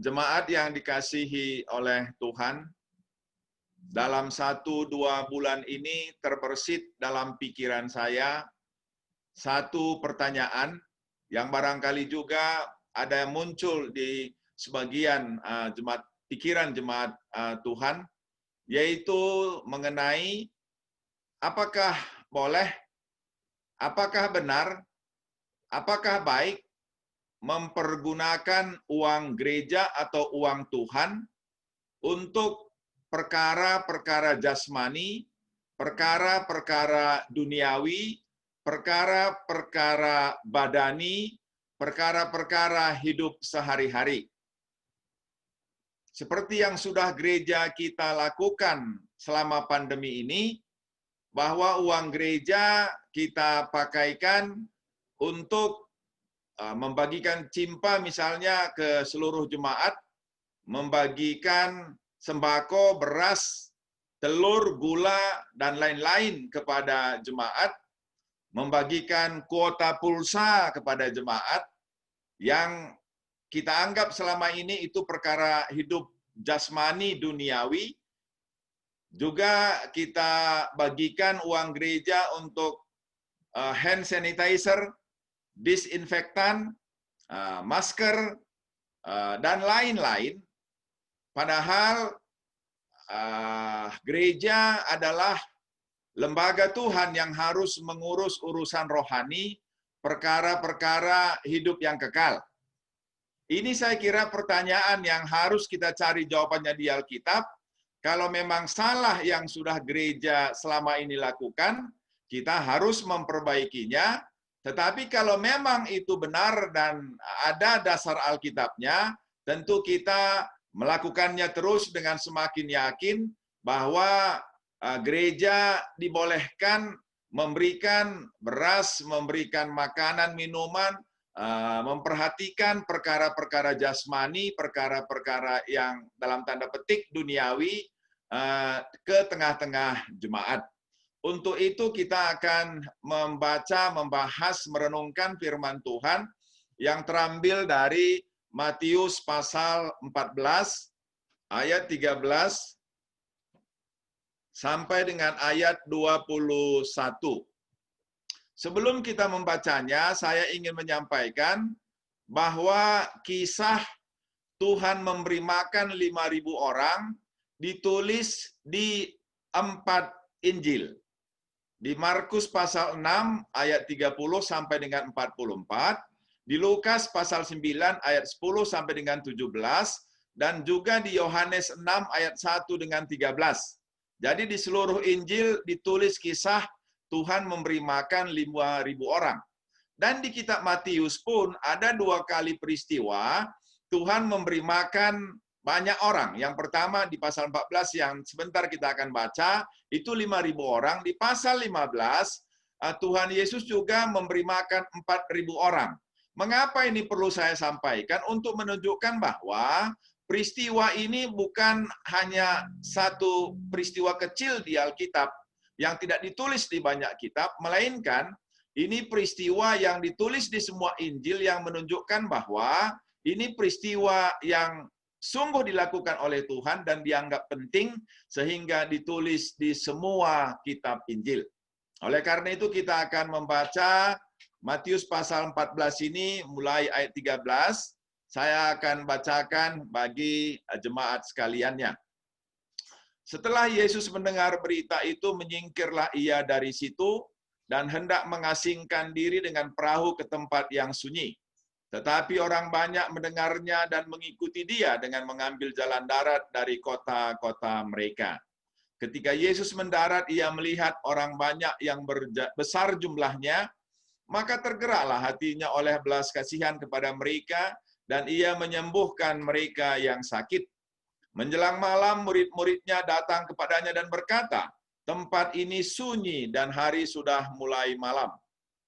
Jemaat yang dikasihi oleh Tuhan, dalam 1-2 bulan ini terbersit dalam pikiran saya satu pertanyaan yang barangkali juga ada yang muncul di sebagian pikiran jemaat Tuhan, yaitu mengenai apakah boleh, apakah benar, apakah baik mempergunakan uang gereja atau uang Tuhan untuk perkara-perkara jasmani, perkara-perkara duniawi, perkara-perkara badani, perkara-perkara hidup sehari-hari. Seperti yang sudah gereja kita lakukan selama pandemi ini, bahwa uang gereja kita pakaikan untuk membagikan cimpa misalnya ke seluruh jemaat, membagikan sembako, beras, telur, gula, dan lain-lain kepada jemaat, membagikan kuota pulsa kepada jemaat, yang kita anggap selama ini itu perkara hidup jasmani duniawi. Juga kita bagikan uang gereja untuk hand sanitizer, disinfektan, masker, dan lain-lain. Padahal gereja adalah lembaga Tuhan yang harus mengurus urusan rohani, perkara-perkara hidup yang kekal. Ini saya kira pertanyaan yang harus kita cari jawabannya di Alkitab. Kalau memang salah yang sudah gereja selama ini lakukan, kita harus memperbaikinya. Tetapi kalau memang itu benar dan ada dasar Alkitabnya, tentu kita melakukannya terus dengan semakin yakin bahwa gereja dibolehkan memberikan beras, memberikan makanan, minuman, memperhatikan perkara-perkara jasmani, perkara-perkara yang dalam tanda petik duniawi ke tengah-tengah jemaat. Untuk itu kita akan membaca, membahas, merenungkan firman Tuhan yang terambil dari Matius pasal 14 ayat 13 sampai dengan ayat 21. Sebelum kita membacanya, saya ingin menyampaikan bahwa kisah Tuhan memberi makan 5.000 orang ditulis di 4 Injil. Di Markus pasal 6 ayat 30 sampai dengan 44, di Lukas pasal 9 ayat 10 sampai dengan 17, dan juga di Yohanes 6 ayat 1 dengan 13. Jadi di seluruh Injil ditulis kisah Tuhan memberi makan 5.000 orang. Dan di kitab Matius pun ada 2 kali peristiwa Tuhan memberi makan banyak orang. Yang pertama di pasal 14 yang sebentar kita akan baca, itu 5.000 orang. Di pasal 15, Tuhan Yesus juga memberi makan 4.000 orang. Mengapa ini perlu saya sampaikan? Untuk menunjukkan bahwa peristiwa ini bukan hanya satu peristiwa kecil di Alkitab yang tidak ditulis di banyak kitab, melainkan ini peristiwa yang ditulis di semua Injil yang menunjukkan bahwa ini peristiwa yang sungguh dilakukan oleh Tuhan dan dianggap penting sehingga ditulis di semua kitab Injil. Oleh karena itu kita akan membaca Matius pasal 14 ini mulai ayat 13. Saya akan bacakan bagi jemaat sekaliannya. Setelah Yesus mendengar berita itu, menyingkirlah ia dari situ dan hendak mengasingkan diri dengan perahu ke tempat yang sunyi. Tetapi orang banyak mendengarnya dan mengikuti dia dengan mengambil jalan darat dari kota-kota mereka. Ketika Yesus mendarat, ia melihat orang banyak yang besar jumlahnya, maka tergeraklah hatinya oleh belas kasihan kepada mereka, dan ia menyembuhkan mereka yang sakit. Menjelang malam, murid-muridnya datang kepadanya dan berkata, "Tempat ini sunyi dan hari sudah mulai malam.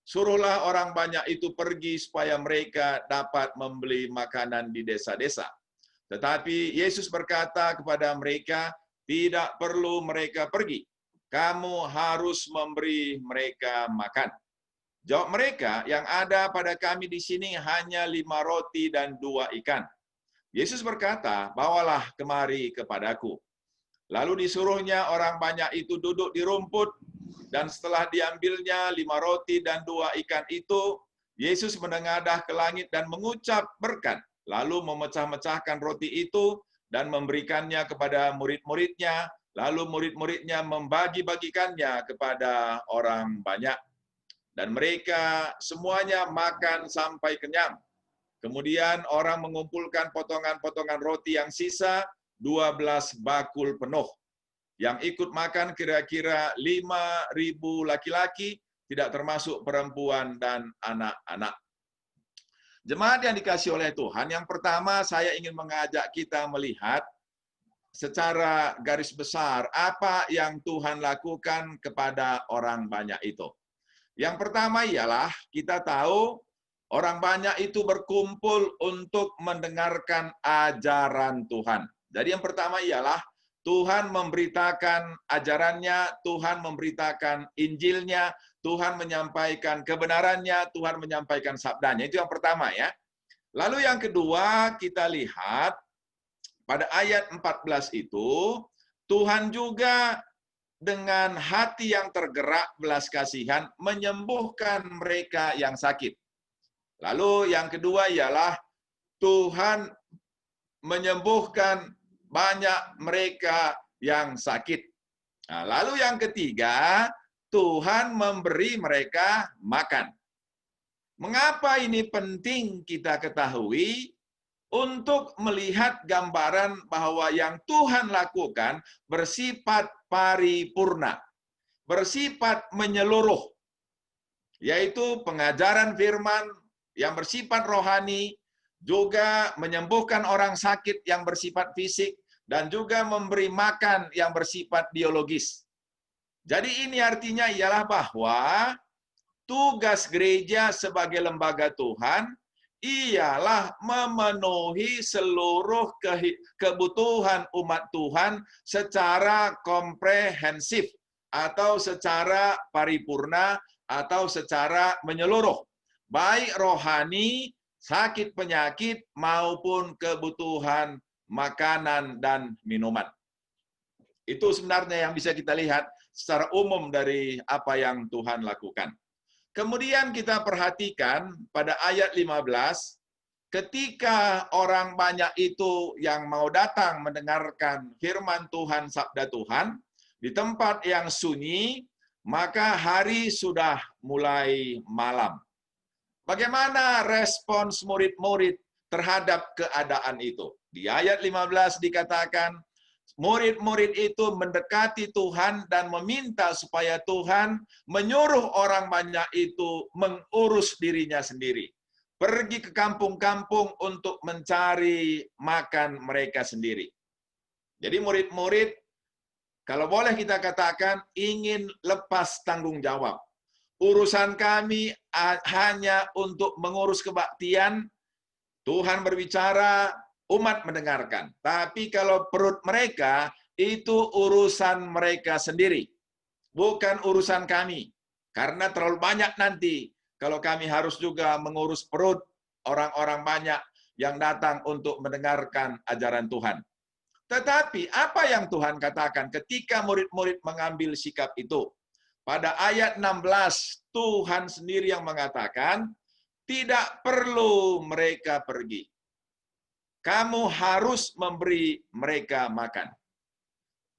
Suruhlah orang banyak itu pergi supaya mereka dapat membeli makanan di desa-desa." Tetapi Yesus berkata kepada mereka, "Tidak perlu mereka pergi. Kamu harus memberi mereka makan." Jawab mereka, "Yang ada pada kami di sini hanya 5 roti dan 2 ikan." Yesus berkata, bawalah kemari kepadaku. Lalu disuruhnya orang banyak itu duduk di rumput, dan setelah diambilnya 5 roti dan 2 ikan itu, Yesus menengadah ke langit dan mengucap berkat, lalu memecah-mecahkan roti itu dan memberikannya kepada murid-muridnya, lalu murid-muridnya membagi-bagikannya kepada orang banyak. Dan mereka semuanya makan sampai kenyang. Kemudian orang mengumpulkan potongan-potongan roti yang sisa, 12 bakul penuh. Yang ikut makan kira-kira 5.000 laki-laki, tidak termasuk perempuan dan anak-anak. Jemaat yang dikasihi oleh Tuhan, yang pertama saya ingin mengajak kita melihat secara garis besar apa yang Tuhan lakukan kepada orang banyak itu. Yang pertama ialah kita tahu orang banyak itu berkumpul untuk mendengarkan ajaran Tuhan. Jadi yang pertama ialah Tuhan memberitakan ajarannya, Tuhan memberitakan Injilnya, Tuhan menyampaikan kebenarannya, Tuhan menyampaikan sabdanya. Itu yang pertama ya. Lalu yang kedua kita lihat pada ayat 14 itu, Tuhan juga dengan hati yang tergerak belas kasihan menyembuhkan mereka yang sakit. Lalu yang kedua ialah Tuhan menyembuhkan banyak mereka yang sakit. Nah, lalu yang ketiga, Tuhan memberi mereka makan. Mengapa ini penting kita ketahui? Untuk melihat gambaran bahwa yang Tuhan lakukan bersifat paripurna, bersifat menyeluruh, yaitu pengajaran firman yang bersifat rohani, juga menyembuhkan orang sakit yang bersifat fisik, dan juga memberi makan yang bersifat biologis. Jadi ini artinya ialah bahwa tugas gereja sebagai lembaga Tuhan ialah memenuhi seluruh kebutuhan umat Tuhan secara komprehensif atau secara paripurna atau secara menyeluruh, baik rohani, sakit penyakit maupun kebutuhan makanan dan minuman. Itu sebenarnya yang bisa kita lihat secara umum dari apa yang Tuhan lakukan. Kemudian kita perhatikan pada ayat 15, ketika orang banyak itu yang mau datang mendengarkan firman Tuhan, sabda Tuhan, di tempat yang sunyi, maka hari sudah mulai malam. Bagaimana respons murid-murid terhadap keadaan itu? Di ayat 15 dikatakan, murid-murid itu mendekati Tuhan dan meminta supaya Tuhan menyuruh orang banyak itu mengurus dirinya sendiri. Pergi ke kampung-kampung untuk mencari makan mereka sendiri. Jadi murid-murid, kalau boleh kita katakan, ingin lepas tanggung jawab. Urusan kami hanya untuk mengurus kebaktian, Tuhan berbicara, umat mendengarkan. Tapi kalau perut mereka, itu urusan mereka sendiri. Bukan urusan kami. Karena terlalu banyak nanti kalau kami harus juga mengurus perut orang-orang banyak yang datang untuk mendengarkan ajaran Tuhan. Tetapi apa yang Tuhan katakan ketika murid-murid mengambil sikap itu? Pada ayat 16, Tuhan sendiri yang mengatakan, tidak perlu mereka pergi. Kamu harus memberi mereka makan.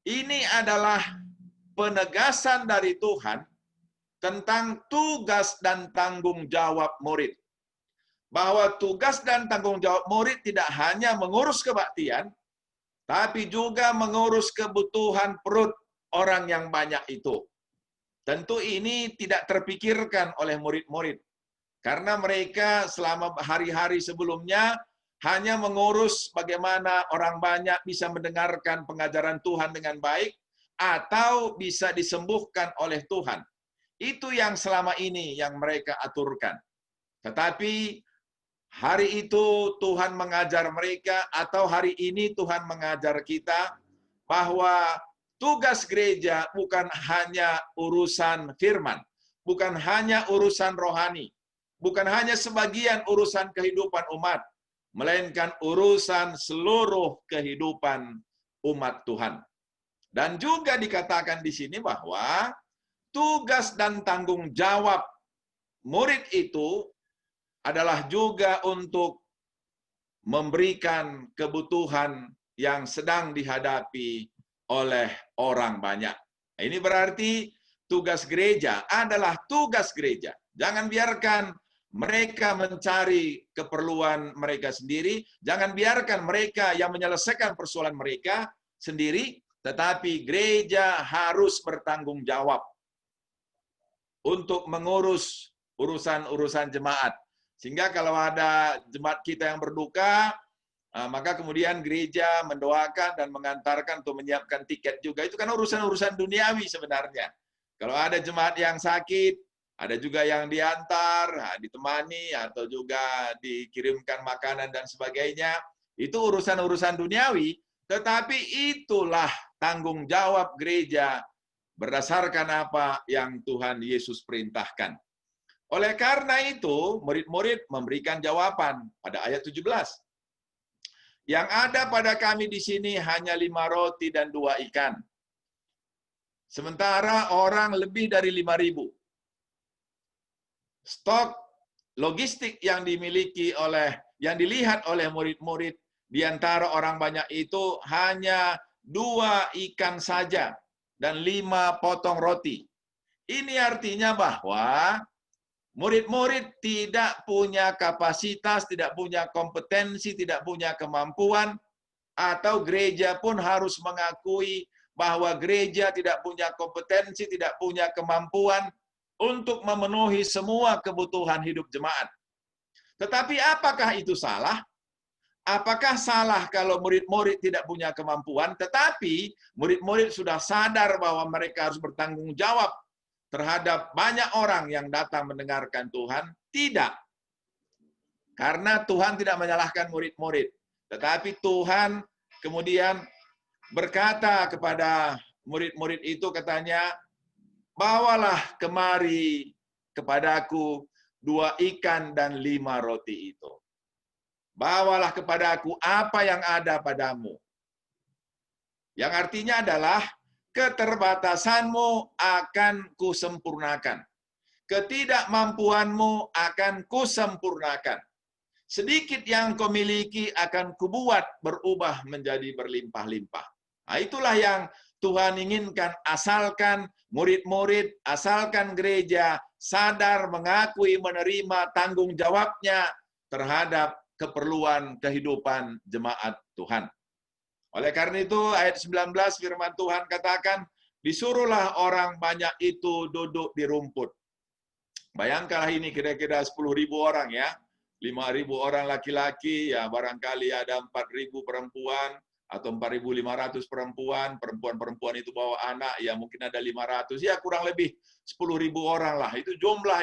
Ini adalah penegasan dari Tuhan tentang tugas dan tanggung jawab murid. Bahwa tugas dan tanggung jawab murid tidak hanya mengurus kebaktian, tapi juga mengurus kebutuhan perut orang yang banyak itu. Tentu ini tidak terpikirkan oleh murid-murid. Karena mereka selama hari-hari sebelumnya hanya mengurus bagaimana orang banyak bisa mendengarkan pengajaran Tuhan dengan baik atau bisa disembuhkan oleh Tuhan. Itu yang selama ini yang mereka aturkan. Tetapi hari itu Tuhan mengajar mereka atau hari ini Tuhan mengajar kita bahwa tugas gereja bukan hanya urusan firman, bukan hanya urusan rohani, bukan hanya sebagian urusan kehidupan umat, melainkan urusan seluruh kehidupan umat Tuhan. Dan juga dikatakan di sini bahwa tugas dan tanggung jawab murid itu adalah juga untuk memberikan kebutuhan yang sedang dihadapi oleh orang banyak. Ini berarti tugas gereja adalah tugas gereja. Jangan biarkan mereka mencari keperluan mereka sendiri, jangan biarkan mereka yang menyelesaikan persoalan mereka sendiri, tetapi gereja harus bertanggung jawab untuk mengurus urusan-urusan jemaat. Sehingga kalau ada jemaat kita yang berduka, maka kemudian gereja mendoakan dan mengantarkan untuk menyiapkan tiket juga. Itu kan urusan-urusan duniawi sebenarnya. Kalau ada jemaat yang sakit, ada juga yang diantar, ditemani, atau juga dikirimkan makanan dan sebagainya. Itu urusan-urusan duniawi, tetapi itulah tanggung jawab gereja berdasarkan apa yang Tuhan Yesus perintahkan. Oleh karena itu, murid-murid memberikan jawaban pada ayat 17. Yang ada pada kami di sini hanya 5 roti dan 2 ikan. Sementara orang lebih dari 5.000. Stok logistik yang dimiliki yang dilihat oleh murid-murid di antara orang banyak itu hanya 2 ikan saja dan 5 potong roti. Ini artinya bahwa murid-murid tidak punya kapasitas, tidak punya kompetensi, tidak punya kemampuan, atau gereja pun harus mengakui bahwa gereja tidak punya kompetensi, tidak punya kemampuan untuk memenuhi semua kebutuhan hidup jemaat. Tetapi apakah itu salah? Apakah salah kalau murid-murid tidak punya kemampuan, tetapi murid-murid sudah sadar bahwa mereka harus bertanggung jawab terhadap banyak orang yang datang mendengarkan Tuhan? Tidak. Karena Tuhan tidak menyalahkan murid-murid. Tetapi Tuhan kemudian berkata kepada murid-murid itu, katanya, bawalah kemari kepadaku 2 ikan dan 5 roti itu. Bawalah kepadaku apa yang ada padamu. Yang artinya adalah, keterbatasanmu akan kusempurnakan. Ketidakmampuanmu akan kusempurnakan. Sedikit yang kau miliki akan kubuat berubah menjadi berlimpah-limpah. Nah, itulah yang Tuhan inginkan, asalkan murid-murid, asalkan gereja sadar, mengakui, menerima tanggung jawabnya terhadap keperluan kehidupan jemaat Tuhan. Oleh karena itu, ayat 19 firman Tuhan katakan, disuruhlah orang banyak itu duduk di rumput. Bayangkanlah ini kira-kira 10.000 orang ya. 5.000 orang laki-laki, ya barangkali ada 4.000 perempuan, atau 4.500 perempuan itu bawa anak, ya mungkin ada 500, ya kurang lebih 10.000 orang lah. Itu jumlah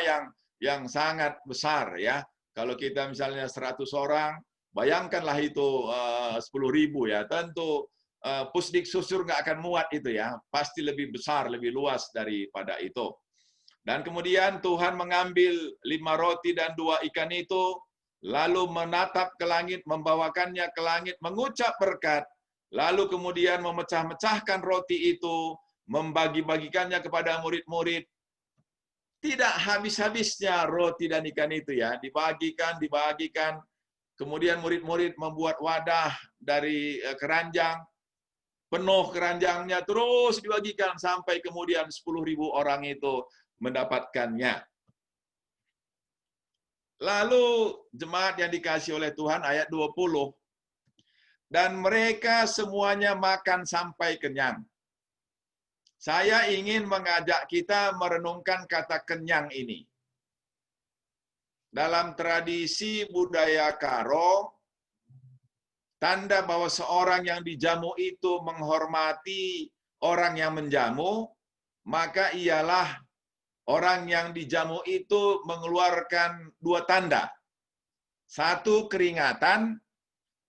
yang sangat besar ya. Kalau kita misalnya 100 orang, bayangkanlah itu 10.000 ya. Tentu Pusdik Susur nggak akan muat itu ya. Pasti lebih besar, lebih luas daripada itu. Dan kemudian Tuhan mengambil 5 roti dan 2 ikan itu, lalu menatap ke langit, membawakannya ke langit, mengucap berkat, lalu kemudian memecah-mecahkan roti itu, membagi-bagikannya kepada murid-murid. Tidak habis-habisnya roti dan ikan itu ya, dibagikan. Kemudian murid-murid membuat wadah dari keranjang, penuh keranjangnya, terus dibagikan sampai kemudian 10.000 orang itu mendapatkannya. Lalu jemaat yang dikasihi oleh Tuhan, ayat 20, dan mereka semuanya makan sampai kenyang. Saya ingin mengajak kita merenungkan kata kenyang ini. Dalam tradisi budaya Karo, tanda bahwa seorang yang dijamu itu menghormati orang yang menjamu, maka ialah orang yang dijamu itu mengeluarkan 2 tanda. 1, keringatan.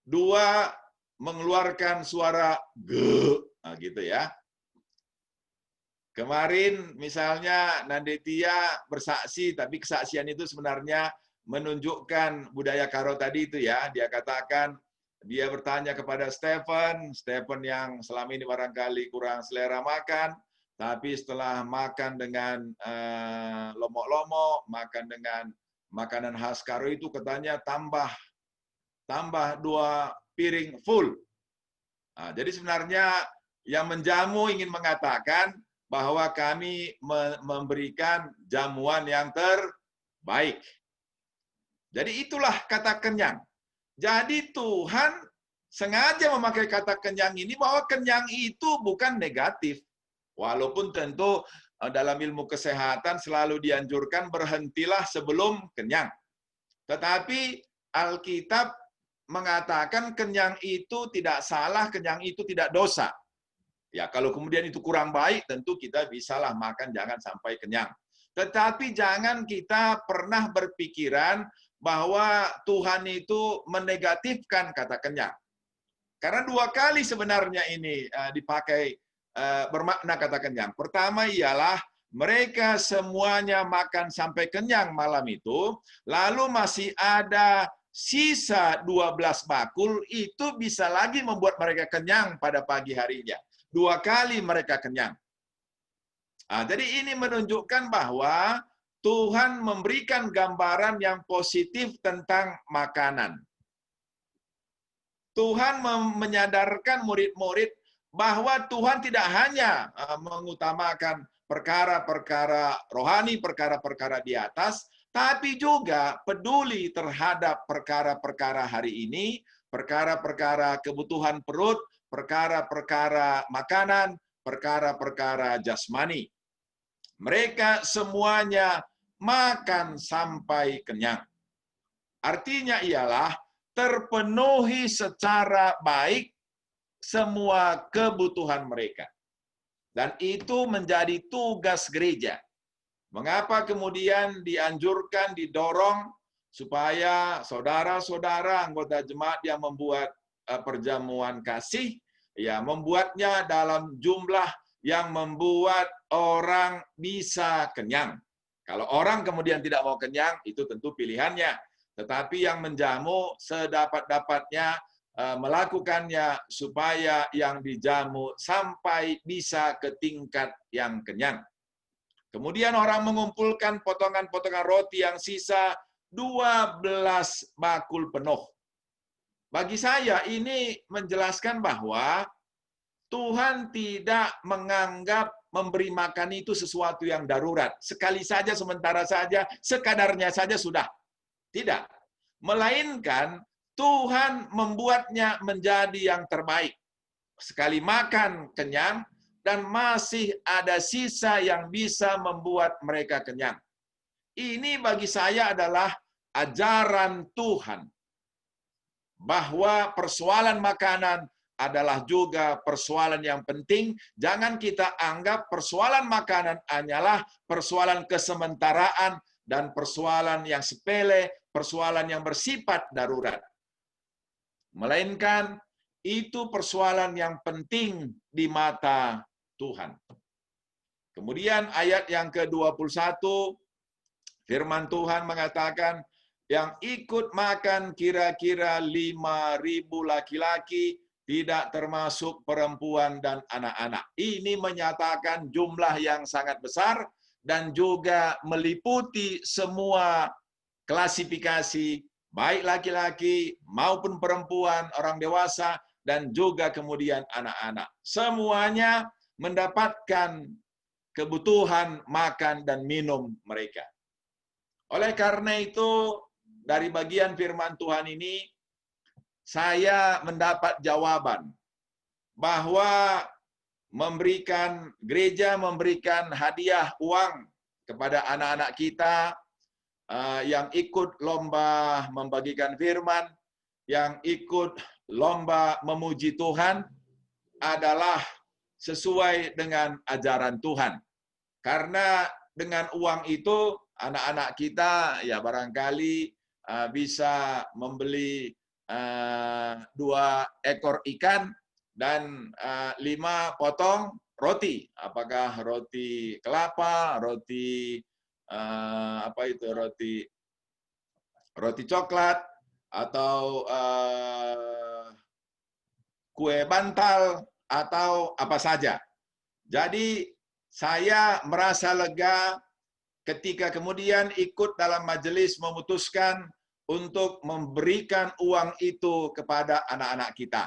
2, mengeluarkan suara ge, nah, gitu ya. Kemarin misalnya Nandetia bersaksi, tapi kesaksian itu sebenarnya menunjukkan budaya karo tadi itu ya. Dia katakan, dia bertanya kepada Stephen yang selama ini barangkali kurang selera makan, tapi setelah makan dengan lomo-lomo, makan dengan makanan khas karo itu katanya tambah 2 piring full. Nah, jadi sebenarnya yang menjamu ingin mengatakan bahwa kami memberikan jamuan yang terbaik. Jadi itulah kata kenyang. Jadi Tuhan sengaja memakai kata kenyang ini bahwa kenyang itu bukan negatif. Walaupun tentu dalam ilmu kesehatan selalu dianjurkan berhentilah sebelum kenyang. Tetapi Alkitab mengatakan kenyang itu tidak salah, kenyang itu tidak dosa. Ya, kalau kemudian itu kurang baik, tentu kita bisalah makan, jangan sampai kenyang. Tetapi jangan kita pernah berpikiran bahwa Tuhan itu menegatifkan kata kenyang. Karena 2 kali sebenarnya ini dipakai bermakna kata kenyang. Pertama ialah mereka semuanya makan sampai kenyang malam itu, lalu masih ada sisa 12 bakul, itu bisa lagi membuat mereka kenyang pada pagi harinya. 2 kali mereka kenyang. Nah, jadi ini menunjukkan bahwa Tuhan memberikan gambaran yang positif tentang makanan. Tuhan menyadarkan murid-murid bahwa Tuhan tidak hanya mengutamakan perkara-perkara rohani, perkara-perkara di atas, tapi juga peduli terhadap perkara-perkara hari ini, perkara-perkara kebutuhan perut, perkara-perkara makanan, perkara-perkara jasmani. Mereka semuanya makan sampai kenyang. Artinya ialah terpenuhi secara baik semua kebutuhan mereka. Dan itu menjadi tugas gereja. Mengapa kemudian dianjurkan, didorong supaya saudara-saudara anggota jemaat yang membuat perjamuan kasih, ya membuatnya dalam jumlah yang membuat orang bisa kenyang. Kalau orang kemudian tidak mau kenyang, itu tentu pilihannya. Tetapi yang menjamu sedapat-dapatnya melakukannya supaya yang dijamu sampai bisa ke tingkat yang kenyang. Kemudian orang mengumpulkan potongan-potongan roti yang sisa 12 bakul penuh. Bagi saya ini menjelaskan bahwa Tuhan tidak menganggap memberi makan itu sesuatu yang darurat. Sekali saja, sementara saja, sekadarnya saja sudah. Tidak. Melainkan Tuhan membuatnya menjadi yang terbaik. Sekali makan kenyang, dan masih ada sisa yang bisa membuat mereka kenyang. Ini bagi saya adalah ajaran Tuhan. Bahwa persoalan makanan adalah juga persoalan yang penting. Jangan kita anggap persoalan makanan hanyalah persoalan kesementaraan dan persoalan yang sepele, persoalan yang bersifat darurat. Melainkan itu persoalan yang penting di mata Tuhan. Kemudian ayat yang ke-21, firman Tuhan mengatakan, yang ikut makan kira-kira 5.000 laki-laki, tidak termasuk perempuan dan anak-anak. Ini menyatakan jumlah yang sangat besar dan juga meliputi semua klasifikasi, baik laki-laki maupun perempuan, orang dewasa, dan juga kemudian anak-anak. Semuanya mendapatkan kebutuhan makan dan minum mereka. Oleh karena itu, dari bagian firman Tuhan ini, saya mendapat jawaban bahwa gereja memberikan hadiah uang kepada anak-anak kita yang ikut lomba membagikan firman, yang ikut lomba memuji Tuhan adalah sesuai dengan ajaran Tuhan. Karena dengan uang itu anak-anak kita ya barangkali bisa membeli 2 ekor ikan dan 5 potong roti. Apakah roti kelapa, roti roti roti coklat, atau kue bantal, atau apa saja. Jadi saya merasa lega ketika kemudian ikut dalam majelis memutuskan untuk memberikan uang itu kepada anak-anak kita.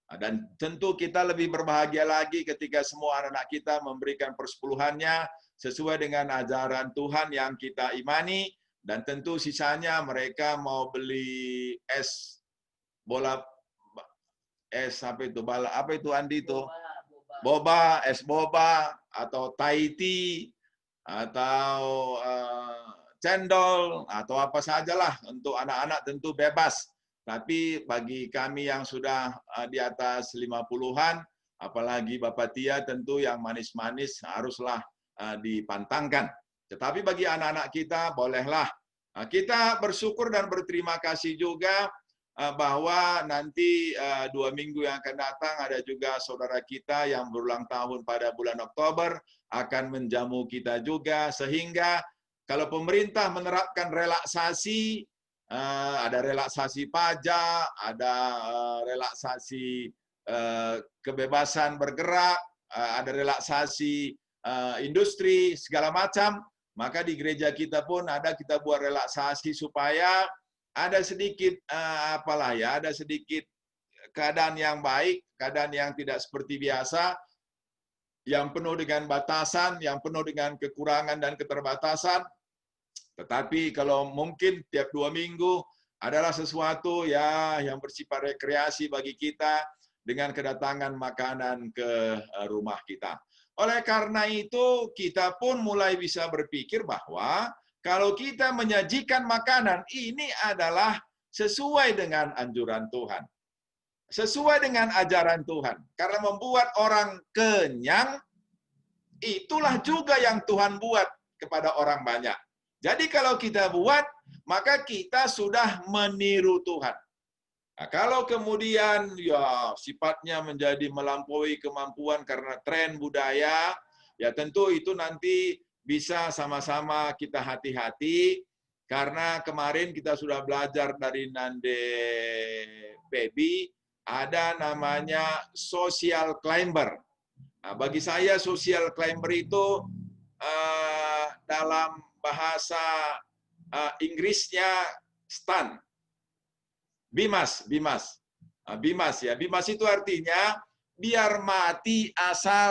Dan tentu kita lebih berbahagia lagi ketika semua anak-anak kita memberikan persepuluhannya sesuai dengan ajaran Tuhan yang kita imani, dan tentu sisanya mereka mau beli es bola, es apa itu, bala apa itu Andi itu? Boba, es boba, atau Thai tea, atau cendol, atau apa sajalah untuk anak-anak tentu bebas. Tapi bagi kami yang sudah di atas 50-an, apalagi Bapak Tia, tentu yang manis-manis haruslah dipantangkan. Tetapi bagi anak-anak kita, bolehlah. Kita bersyukur dan berterima kasih juga bahwa nanti 2 minggu yang akan datang ada juga saudara kita yang berulang tahun pada bulan Oktober akan menjamu kita juga, sehingga kalau pemerintah menerapkan relaksasi, ada relaksasi pajak, ada relaksasi kebebasan bergerak, ada relaksasi industri segala macam, maka di gereja kita pun kita buat relaksasi supaya ada sedikit ada sedikit keadaan yang baik, keadaan yang tidak seperti biasa, yang penuh dengan batasan, yang penuh dengan kekurangan dan keterbatasan. Tetapi kalau mungkin tiap 2 minggu adalah sesuatu yang bersifat rekreasi bagi kita dengan kedatangan makanan ke rumah kita. Oleh karena itu, kita pun mulai bisa berpikir bahwa kalau kita menyajikan makanan, ini adalah sesuai dengan anjuran Tuhan. Sesuai dengan ajaran Tuhan. Karena membuat orang kenyang, itulah juga yang Tuhan buat kepada orang banyak. Jadi kalau kita buat, maka kita sudah meniru Tuhan. Nah, kalau kemudian ya sifatnya menjadi melampaui kemampuan karena tren budaya, ya tentu itu nanti bisa sama-sama kita hati-hati, karena kemarin kita sudah belajar dari Nande Baby, ada namanya social climber. Nah, bagi saya social climber itu dalam bahasa Inggrisnya stunt. Bimas. Bimas ya. Bimas itu artinya biar mati asal